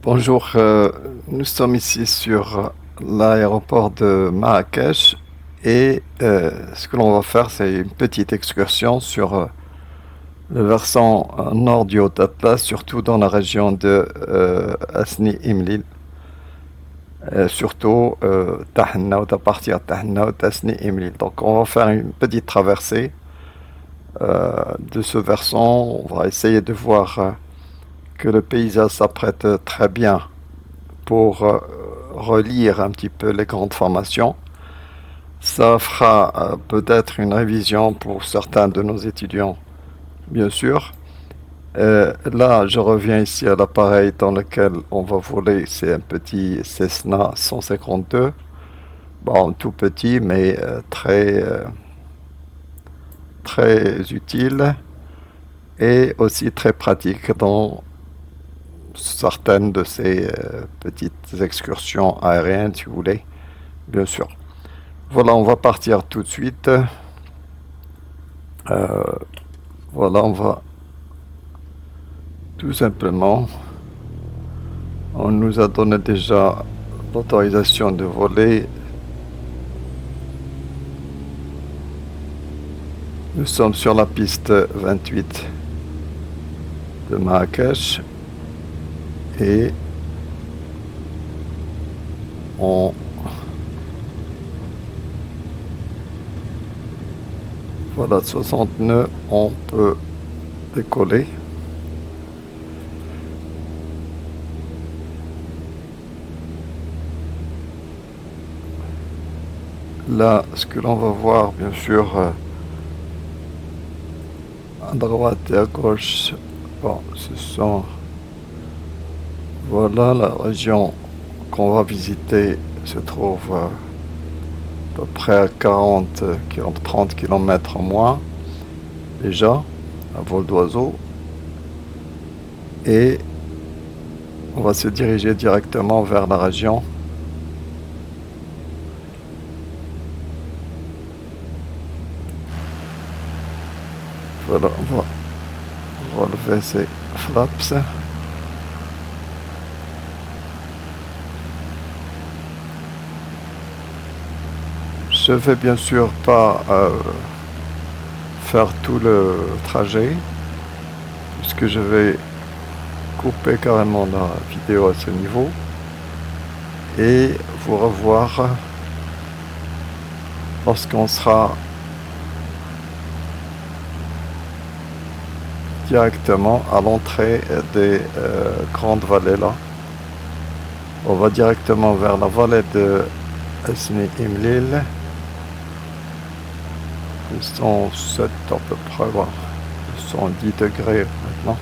Bonjour, nous sommes ici sur l'aéroport de Marrakech et ce que l'on va faire, c'est une petite excursion sur le versant nord du Haut Atlas, surtout dans la région de Asni Imlil, surtout Tahannaout, à partir de Tahannaout, Asni Imlil. Donc on va faire une petite traversée de ce versant. On va essayer de voir que le paysage s'apprête très bien pour relire un petit peu les grandes formations. Ça fera peut-être une révision pour certains de nos étudiants, bien sûr. Là, je reviens ici à l'appareil dans lequel on va voler. C'est un petit Cessna 152. Bon, tout petit, mais très utile et aussi très pratique dans certaines de ces petites excursions aériennes, si vous voulez, bien sûr. Voilà, on va partir tout de suite. Voilà, on va tout simplement, on nous a donné déjà l'autorisation de voler. Nous sommes sur la piste 28 de Marrakech et on voilà 60 nœuds, on peut décoller. Là, ce que l'on va voir, bien sûr, à droite et à gauche, bon, ce sont, voilà, la région qu'on va visiter se trouve à peu près à 30 km en moins, déjà, à vol d'oiseau. Et on va se diriger directement vers la région. Voilà, on va relever ces flaps. Je vais bien sûr pas faire tout le trajet, puisque je vais couper carrément la vidéo à ce niveau et vous revoir lorsqu'on sera directement à l'entrée des grandes vallées là. On va directement vers la vallée de Asni Imlil. Ils sont 7 à peu près, voilà. Ils sont 10 degrés maintenant.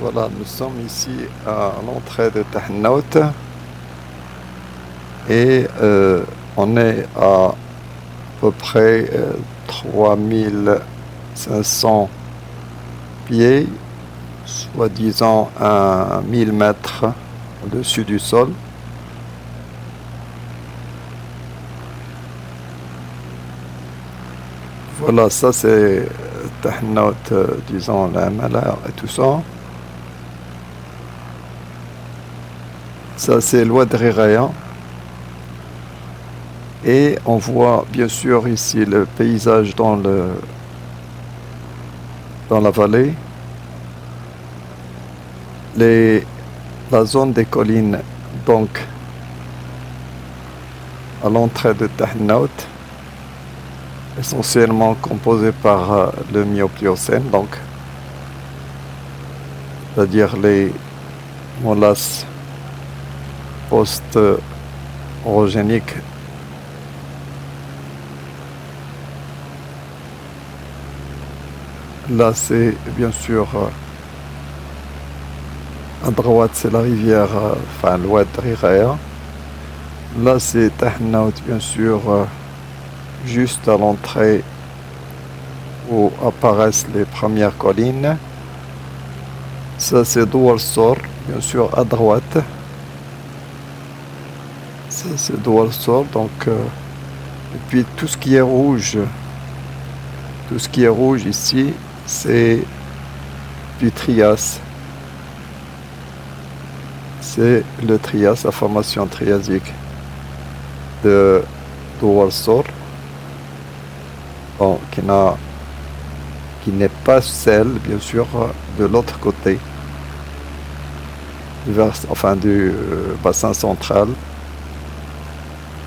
Voilà, nous sommes ici à l'entrée de Tahannaout et on est à peu près 3500 pieds, soi-disant à 1000 mètres au-dessus du sol. Voilà, ça c'est Tahannaout, disons la Malheur et tout ça. Ça c'est l'Oued Raya. Et on voit bien sûr ici le paysage dans la vallée. La zone des collines, donc à l'entrée de Tahannaout, essentiellement composée par le Miocène, donc c'est-à-dire les molasses post-orogéniques. Là, c'est bien sûr à droite, c'est la rivière, enfin l'Oued Raya. Là, c'est Tahannaout, bien sûr, juste à l'entrée où apparaissent les premières collines. Ça, c'est Douar Sor, bien sûr, à droite. Ça, c'est Douar Sor, donc, et puis tout ce qui est rouge ici, c'est du Trias. C'est le Trias, la formation triasique de Douarsor, bon, qui n'est pas celle, bien sûr, de l'autre côté, du bassin central,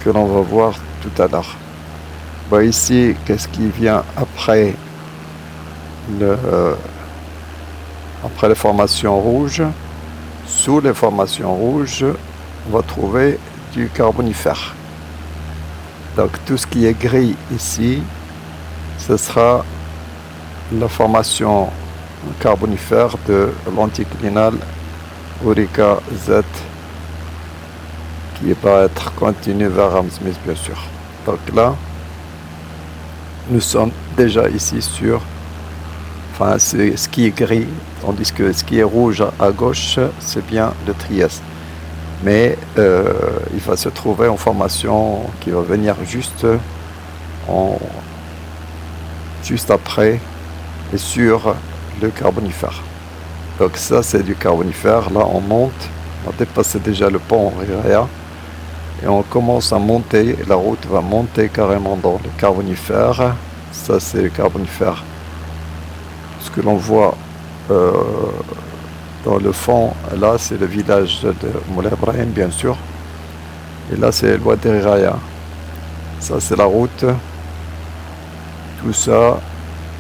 que l'on va voir tout à l'heure. Bon, ici, qu'est-ce qui vient après après les formations rouges? Sous les formations rouges, on va trouver du carbonifère. Donc tout ce qui est gris ici, ce sera la formation carbonifère de l'anticlinal Orica Z, qui va être continu vers Hammersmith, bien sûr. Donc là, nous sommes déjà ici sur, enfin, c'est ce qui est gris, tandis que ce qui est rouge à gauche, c'est bien le Trias. Mais il va se trouver en formation qui va venir juste après et sur le carbonifère. Donc ça, c'est du carbonifère. Là, on monte, on a dépassé déjà le pont Riraia et on commence à monter. La route va monter carrément dans le carbonifère. Ça, c'est le carbonifère. Ce que l'on voit dans le fond, là, c'est le village de Moulay Ibrahim, bien sûr. Et là, c'est le Wadi Riraia. Ça, c'est la route. Tout ça,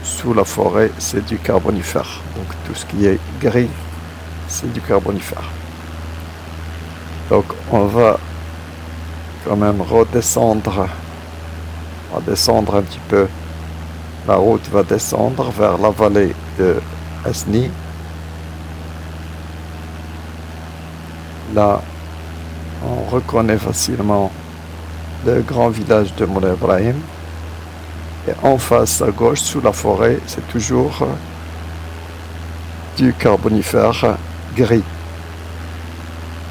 sous la forêt, c'est du carbonifère. Donc, tout ce qui est gris, c'est du carbonifère. Donc, on va quand même redescendre. On va descendre un petit peu. La route va descendre vers la vallée de Asni. Là, on reconnaît facilement le grand village de Moulay Ibrahim. Et en face à gauche, sous la forêt, c'est toujours du carbonifère gris.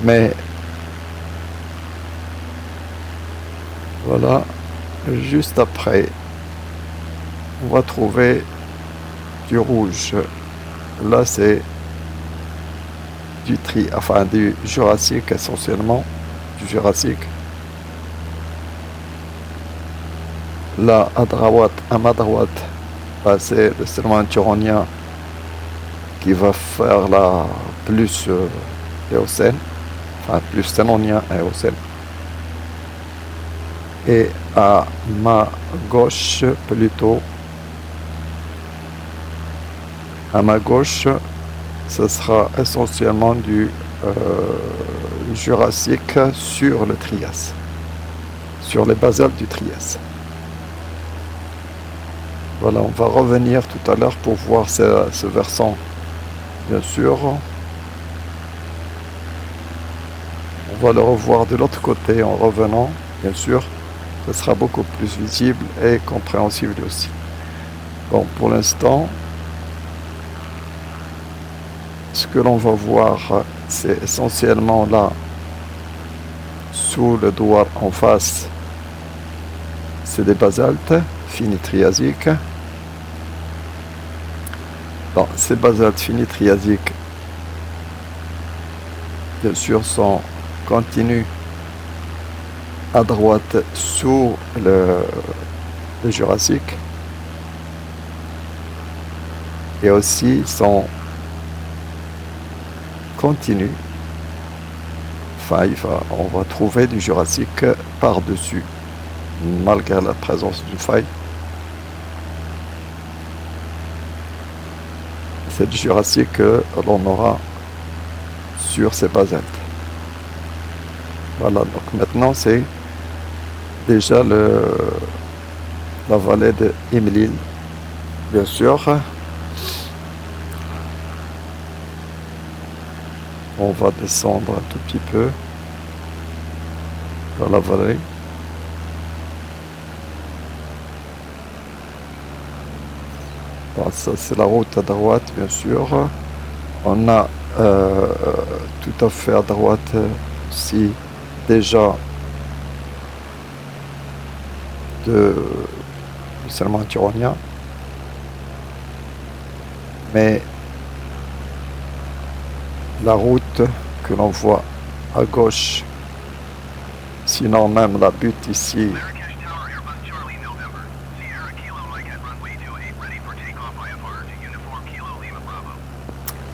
Mais voilà, juste après, on va trouver du rouge. Là, c'est du Jurassique essentiellement, du Jurassique. Là, à ma droite, c'est le Salman turonien qui va faire la plus Éocène, enfin plus Sénonien et Éocène. Et à ma gauche, plutôt, à ma gauche, ce sera essentiellement du Jurassique sur le Trias, sur les basaltes du Trias. Voilà, on va revenir tout à l'heure pour voir ce versant, bien sûr. On va le revoir de l'autre côté en revenant, bien sûr. Ce sera beaucoup plus visible et compréhensible aussi. Bon, pour l'instant, ce que l'on va voir, c'est essentiellement là, sous le doigt en face, c'est des basaltes finitriasiques. Bon, ces basaltes finitriasiques, bien sûr, sont continus à droite sous le Jurassique et aussi sont continus. Enfin, on va trouver du Jurassique par-dessus, malgré la présence d'une faille. C'est du Jurassique que l'on aura sur ces basaltes. Voilà, donc maintenant c'est déjà la vallée de Imlil, bien sûr. On va descendre un tout petit peu dans la vallée. Bon, ça c'est la route à droite, bien sûr. On a tout à fait à droite aussi déjà de Salman turonien. Mais la route que l'on voit à gauche, sinon même la butte ici,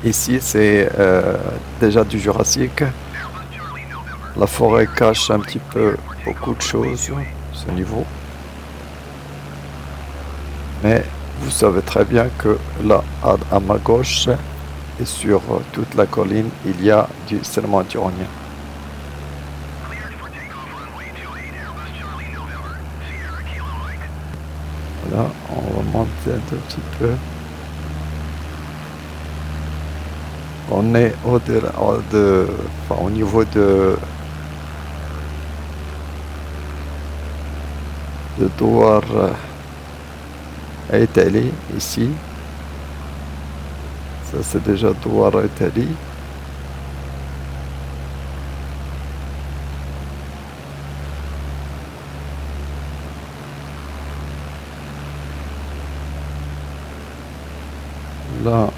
ici c'est déjà du Jurassique. La forêt cache un petit peu beaucoup de choses, ce niveau. Mais vous savez très bien que là, à ma gauche, et sur toute la colline, il y a du serment turonien. Voilà, on va monter un tout petit peu. On est au niveau de Douar Italie, ici. Ça, c'est déjà Douar Italie. Là,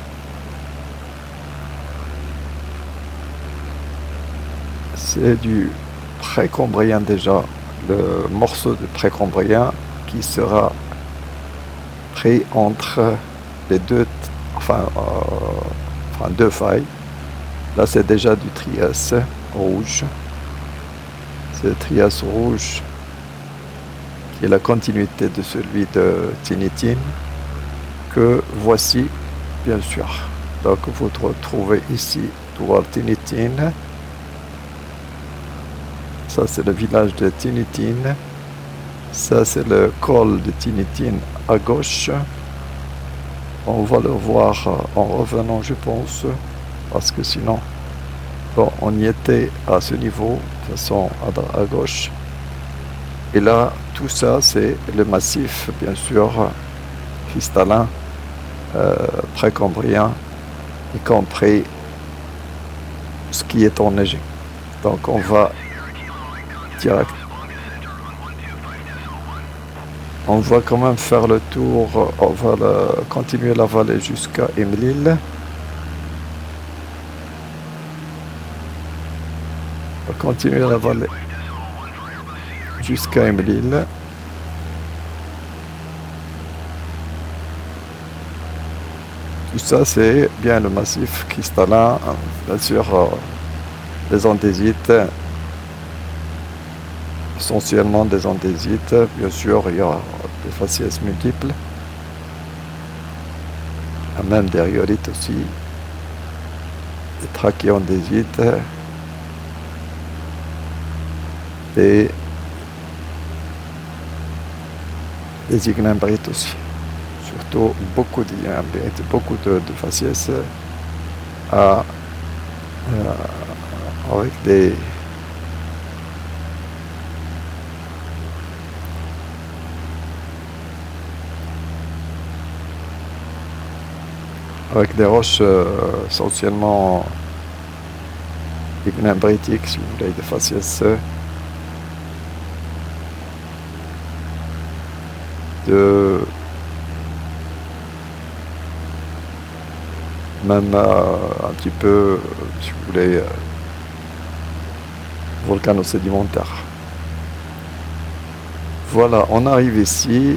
c'est du précambrien déjà, le morceau de précambrien qui sera pris entre les deux, deux failles. Là, c'est déjà du Trias rouge. C'est le Trias rouge qui est la continuité de celui de Tinitine, que voici, bien sûr. Donc, vous retrouvez ici Douar Tinitine. Ça, c'est le village de Tinitine. Ça, c'est le col de Tinitine à gauche. On va le voir en revenant, je pense, parce que sinon, bon, on y était à ce niveau, de toute façon, à gauche. Et là, tout ça, c'est le massif, bien sûr, cristallin, précambrien, y compris ce qui est enneigé. Donc, on va direct. On va quand même faire le tour, on va continuer la vallée jusqu'à Imlil. On va continuer la vallée jusqu'à Imlil. Tout ça, c'est bien le massif cristallin, bien sûr, des andésites, essentiellement des andésites. Bien sûr, il y a des faciès multiples, même des rhyolites aussi, des trachéandésites, des ignimbrites aussi. Surtout beaucoup d'ignimbrites, beaucoup de faciès avec des roches essentiellement ignimbritiques, si vous voulez, des faciès même un petit peu, si vous voulez, volcano-sédimentaire. Voilà, on arrive ici.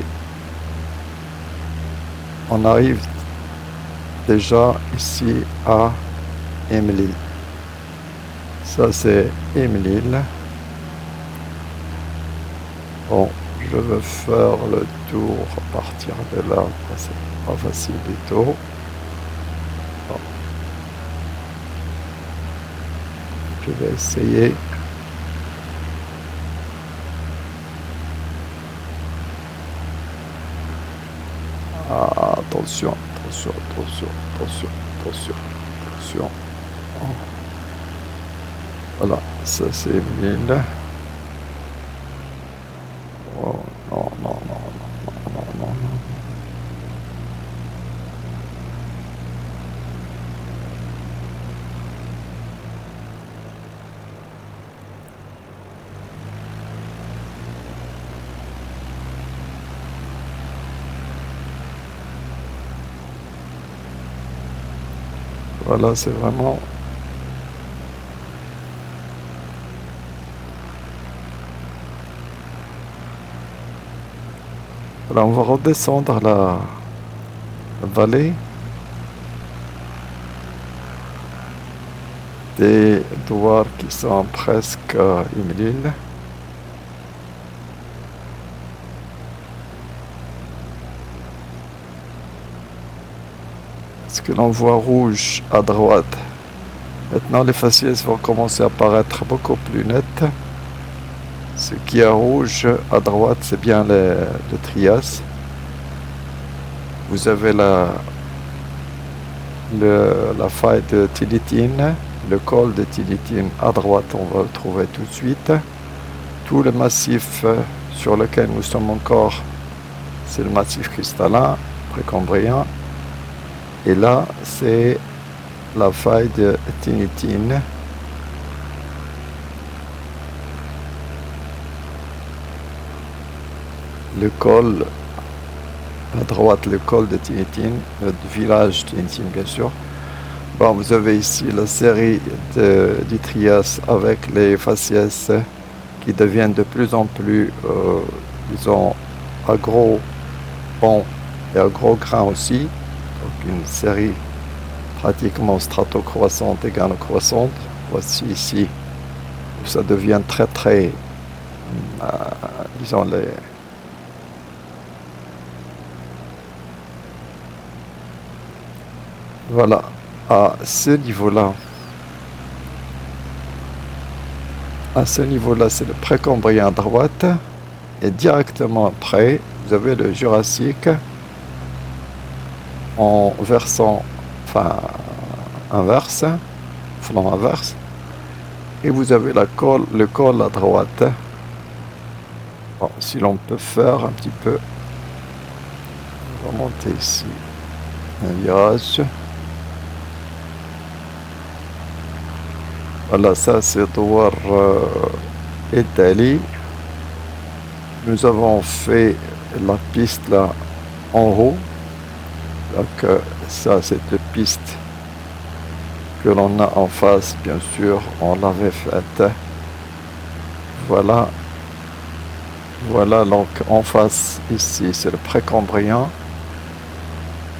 On arrive déjà ici à Imlil. Ça, c'est Imlil. Bon, je vais faire le tour à partir de là. C'est pas facile du tout. Bon. Je vais essayer. Ah, attention, attention, attention, attention, attention, attention. Oh. Voilà, ça c'est Imlil. Oh, non, non, non, non, non, non, non, non. Voilà, c'est vraiment... Voilà, on va redescendre la vallée des douars qui sont presque à Imlil. Ce que l'on voit rouge à droite. Maintenant, les faciès vont commencer à paraître beaucoup plus nettes. Ce qui est rouge à droite, c'est bien le Trias. Vous avez la faille de Tilitine, le col de Tilitine à droite, on va le trouver tout de suite. Tout le massif sur lequel nous sommes encore, c'est le massif cristallin, précambrien. Et là, c'est la faille de Tinitine. Le col, à droite, le col de Tinitine, le village de Tinitine, bien sûr. Bon, vous avez ici la série du Trias avec les faciès qui deviennent de plus en plus, disons, à gros pont et à gros grain aussi. Donc une série pratiquement strato-croissante égale croissante. Voici ici où ça devient très très, disons, voilà, à ce niveau-là, c'est le précambrien à droite, et directement après, vous avez le Jurassique en versant, enfin, inverse, flanc inverse, et vous avez le col à droite. Bon, si l'on peut faire un petit peu, on va monter ici, un virage. Voilà, ça c'est Douar Italie. Nous avons fait la piste là en haut. Donc ça c'est la piste que l'on a en face, bien sûr, on l'avait faite. Voilà. Voilà, donc en face ici c'est le précambrien.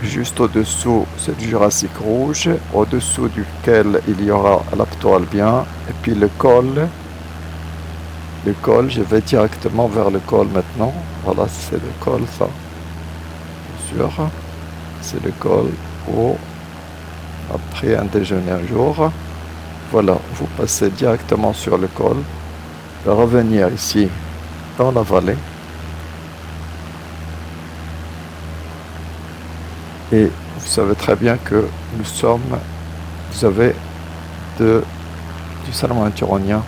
Juste au-dessous, c'est le Jurassique rouge, au-dessous duquel il y aura la Ptoile bien, et puis le col. Le col, je vais directement vers le col maintenant. Voilà, c'est le col, ça. Bien sûr, c'est le col où, après un déjeuner un jour, voilà, vous passez directement sur le col, de revenir ici dans la vallée. Et vous savez très bien que vous avez du Salomon Turonien.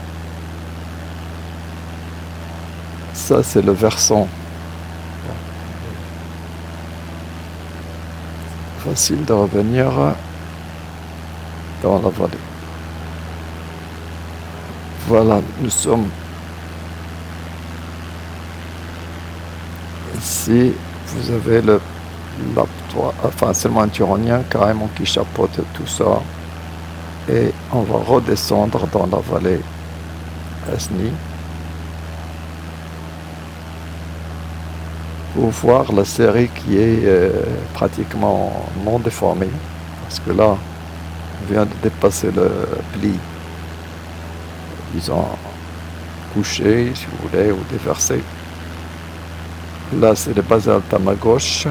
Ça, c'est le versant. Facile de revenir dans la vallée. Voilà, nous sommes ici. Vous avez enfin seulement un Turonien carrément qui chapeaute tout ça, et on va redescendre dans la vallée Asni pour voir la série qui est pratiquement non déformée, parce que là on vient de dépasser le pli, disons couché si vous voulez, ou déversé. Là c'est le basalte à ma gauche,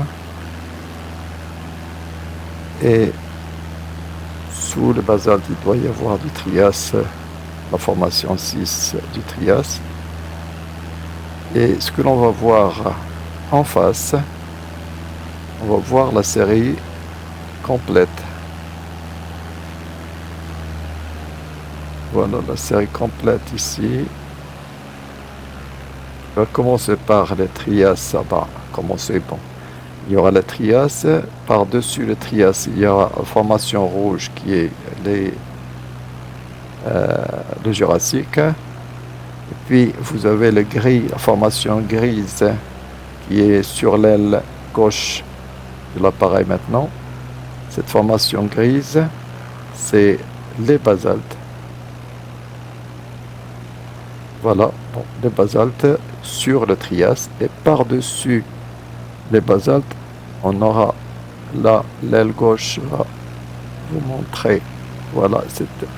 et sous le basalte, il doit y avoir du Trias, la formation 6 du Trias. Et ce que l'on va voir en face, on va voir la série complète. Voilà la série complète ici. On va commencer par le Trias, bon. Il y aura le Trias, par-dessus le Trias, il y aura la formation rouge qui est le Jurassique. Et puis vous avez le gris, la formation grise qui est sur l'aile gauche de l'appareil maintenant. Cette formation grise c'est les basaltes. Voilà, donc les basaltes sur le Trias. Et par-dessus les basaltes, on aura là l'aile gauche va vous montrer. Voilà,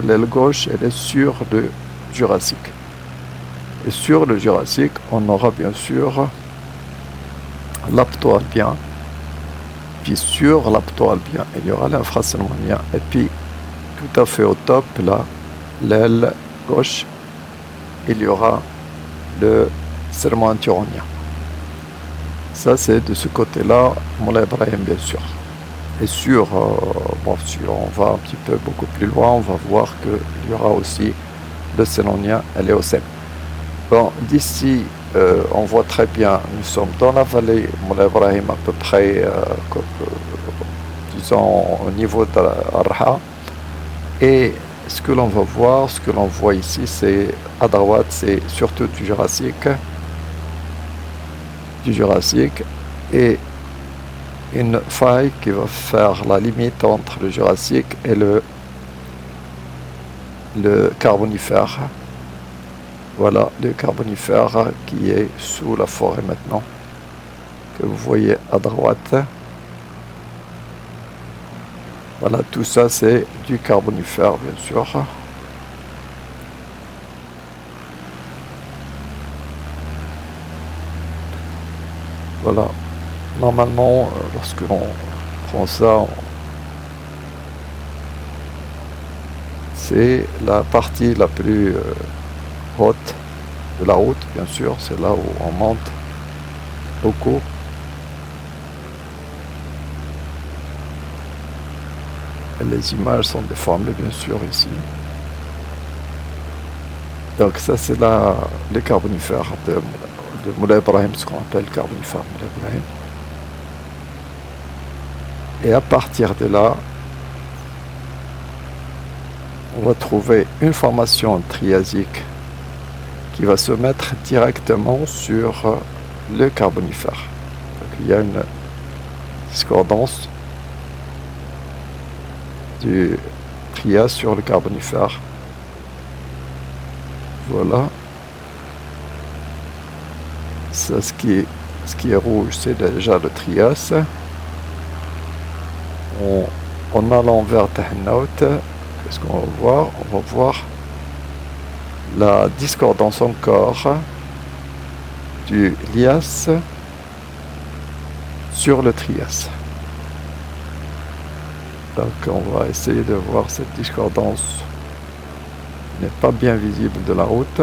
l'aile gauche, elle est sur le Jurassique. Et sur le Jurassique, on aura bien sûr l'apto-alpien. Puis sur l'apto-alpien, il y aura l'infrasalmonien. Et puis, tout à fait au top, là, l'aile gauche, il y aura le sermo-antironien. Ça, c'est de ce côté-là, Moulay Ibrahim, bien sûr. Et si on va un petit peu beaucoup plus loin, on va voir qu'il y aura aussi le sénonien et l'éocène. Bon, d'ici, on voit très bien, nous sommes dans la vallée Moulay Ibrahim à peu près, disons, au niveau de Arha. Et ce que l'on va voir, ce que l'on voit ici, c'est à droite, c'est surtout du Jurassique. Et une faille qui va faire la limite entre le Jurassique et le Carbonifère. Voilà le Carbonifère qui est sous la forêt maintenant, que vous voyez à droite. Voilà, tout ça c'est du Carbonifère, bien sûr. Voilà, normalement, lorsque l'on prend ça, c'est la partie la plus haute de la route, bien sûr, c'est là où on monte beaucoup. Et les images sont déformées, bien sûr, ici. Donc ça, c'est les Carbonifères de Moulay Ibrahim, ce qu'on appelle Carbonifère Moulay Ibrahim. Et à partir de là, on va trouver une formation triasique qui va se mettre directement sur le Carbonifère. Donc il y a une discordance du Trias sur le Carbonifère. Voilà. Ça, ce qui est rouge, c'est déjà le Trias. En allant vers Tahannaout, qu'est-ce qu'on va voir? On va voir la discordance encore du Lias sur le Trias. Donc on va essayer de voir cette discordance. N'est pas bien visible de la route,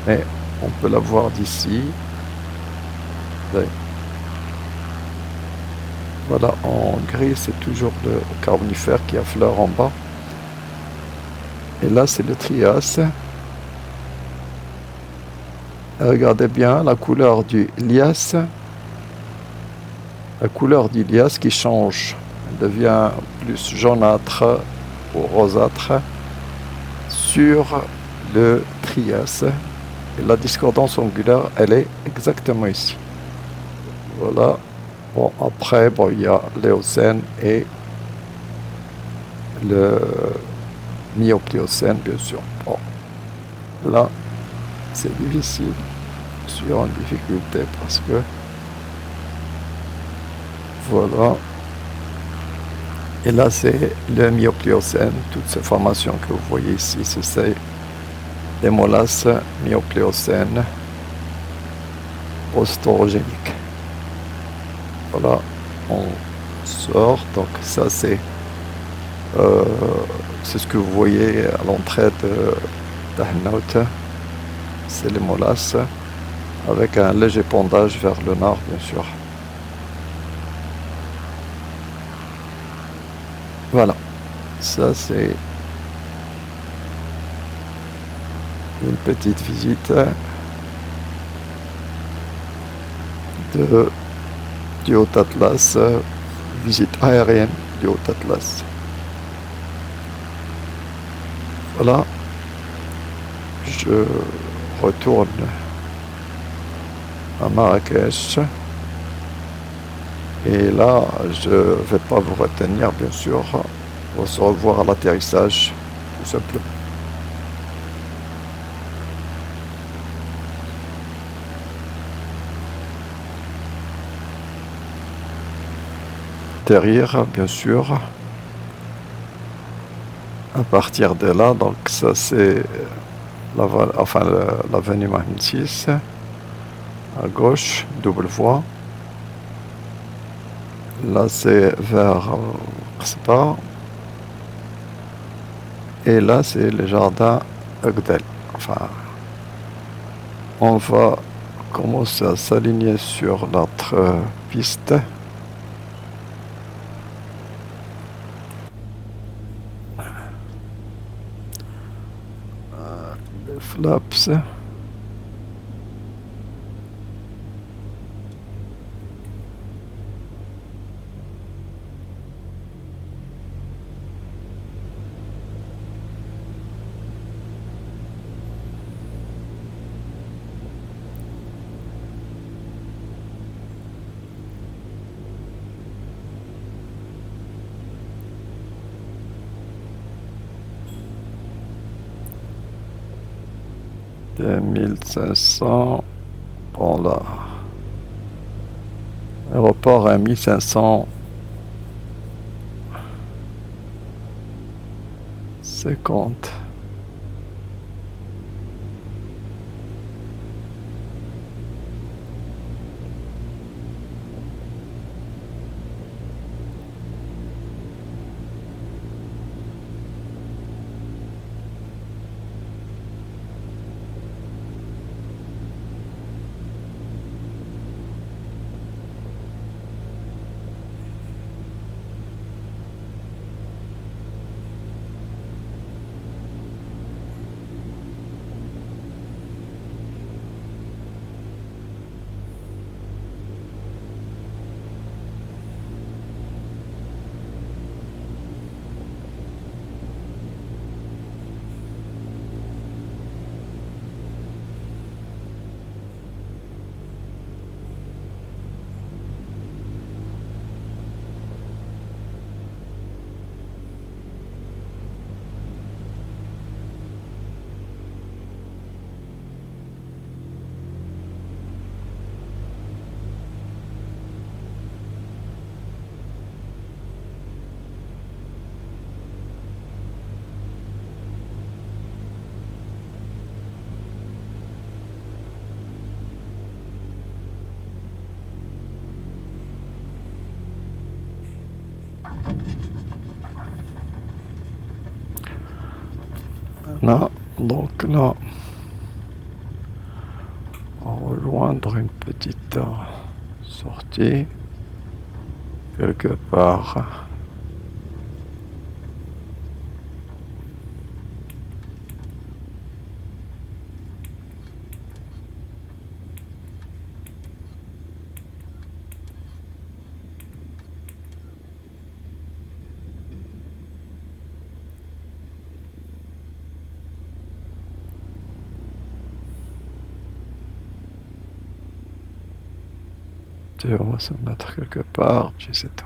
mais on peut la voir d'ici. Voilà, en gris, c'est toujours le Carbonifère qui affleure en bas. Et là, c'est le Trias. Et regardez bien la couleur du lias. La couleur du lias qui change. Elle devient plus jaunâtre ou rosâtre sur le Trias. Et la discordance angulaire, elle est exactement ici. Voilà. Bon, après, il y a l'éocène et le mi-opléocène, bien sûr. Bon, là, c'est difficile. Je suis en difficulté parce que voilà. Et là, c'est le mi-opléocène. Toutes ces formations que vous voyez ici, c'est des molasses mi-opléocènes ostorogéniques. Voilà, on sort. Donc ça, c'est ce que vous voyez à l'entrée de Tahannaout. C'est les molasses avec un léger pondage vers le nord, bien sûr. Voilà, ça c'est une petite visite du Haut-Atlas, visite aérienne du Haut-Atlas. Voilà, je retourne à Marrakech. Et là, je ne vais pas vous retenir, bien sûr. On va se revoir à l'atterrissage, tout simplement. Atterrir, bien sûr. À partir de là, donc ça c'est l'avenue Mahmoud VI, à gauche, double voie. Là c'est vers Qsba. Et là c'est le jardin Agdel. Enfin, on va commencer à s'aligner sur notre piste. Les flaps. Des 1500. Bon là. L'aéroport à 1550. Là, donc là, on va rejoindre une petite sortie quelque part. Et on va se mettre quelque part, puis c'est tout.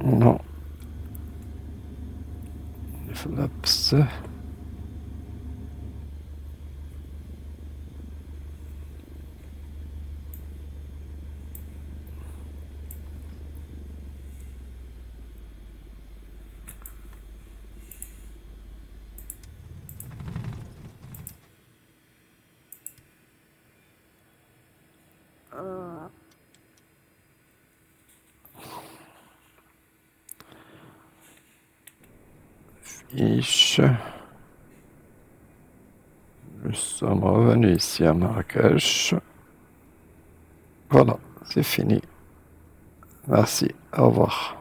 Non. Les flaps. Fiche. Nous sommes revenus ici à Marrakech. Voilà, c'est fini. Merci, au revoir.